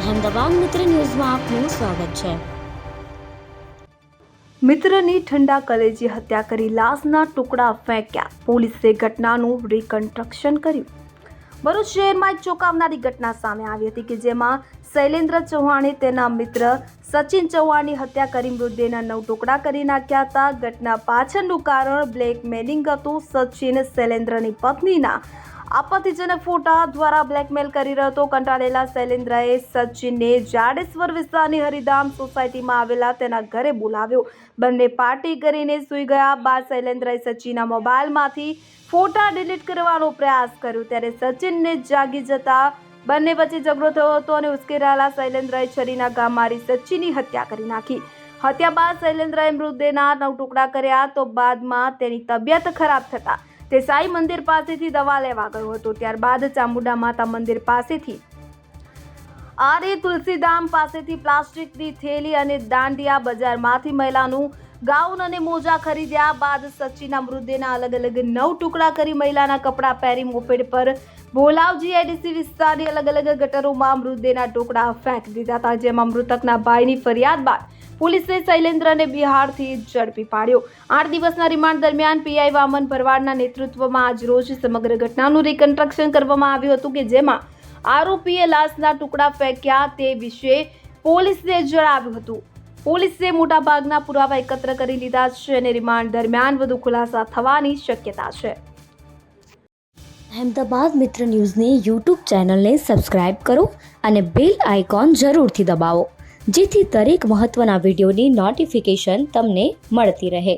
અહેમદાબાદ મિત્ર ન્યૂઝમાં આપનું સ્વાગત છે। મિત્રની ઠંડા કલેજે હત્યા કરી લાશના ટુકડા ફેંક્યા, પોલીસે ઘટનાનું રિકન્સ્ટ્રક્શન કર્યું। ભરૂચ શહેરમાં એક ચોંકાવનારી ઘટના સામે આવી હતી કે જેમાં શૈલેન્દ્ર ચૌહાણે તેના મિત્ર સચિન ચૌહાણની હત્યા કરી મૃતદેહના 9 ટુકડા કરી નાખ્યા હતા। ઘટના પાછળનું કારણ બ્લેકમેલિંગ હતું। સચિન શૈલેન્દ્રની પત્નીના આપત્તિજનક ફોટા દ્વારા બ્લેકમેલ કરી રહ્યો હતો। કંટાળેલા શૈલેન્દ્રએ સચિનને જાડેશ્વર વિસ્તારની હરિધામ સોસાયટીમાં આવેલા તેના ઘરે બોલાવ્યો। બંને પાર્ટી કરીને સૂઈ ગયા બાદ શૈલેન્દ્રએ સચિનના મોબાઈલમાંથી ફોટા ડિલીટ કરવાનો પ્રયાસ કર્યો, ત્યારે સચિનને જાગી જતા બંને વચ્ચે ઝઘડો થયો હતો અને ઉશ્કેરાયેલા શૈલેન્દ્રએ છરીના ઘા મારી સચિનની હત્યા કરી નાખી। હત્યા બાદ શૈલેન્દ્રએ મૃતદેહના 9 ટુકડા કર્યા તો બાદમાં તેની તબિયત ખરાબ થતા તે સાઈ મંદિર પાસેથી દવા લેવા ગયો હતો। ત્યારબાદ ચામુંડા માતા મંદિર પાસેથી આરે તુલસીધામ પાસેથી પ્લાસ્ટિકની થેલી અને દાંડિયા બજારમાંથી મહિલાનું ગાઉન અને મોજા ખરીદ્યા બાદ સચિનના મૃતદેહના અલગ અલગ 9 ટુકડા કરી મહિલાના કપડાં પહેરી મોપેડ પર ભોલાવજી એડીસી વિસ્તારની અલગ અલગ ગટરોમાં મૃતદેહના ટુકડા ફેંકી દીધા હતા, જેમાં મૃતકના ભાઈની ફરિયાદ બાદ પોલીસે શૈલેન્દ્રને બિહારથી ઝડપી પાડ્યો। 8 દિવસના રિમાન્ડ દરમિયાન પીઆઈ વામન ભરવાડના નેતૃત્વમાં આજરોજ સમગ્ર ઘટનાનું રિકન્સ્ટ્રક્શન કરવામાં આવ્યું હતું કે જેમાં આરોપીએ લાશના ટુકડા ફેંક્યા તે વિશે પોલીસે જણાવ્યું હતું। પોલીસે મોટાભાગના પુરાવા એકત્ર કરી લીધા છે અને રિમાન્ડ દરમિયાન વધુ ખુલાસા થવાની શક્યતા છે। અહેમદાબાદ મિત્ર ન્યૂઝની યુટ્યુબ ચેનલને સબસ્ક્રાઇબ કરો અને બેલ આઇકોન જરૂરથી દબાવો, જેથી દરેક મહત્ત્વના વિડીયોની નોટિફિકેશન તમને મળતી રહે।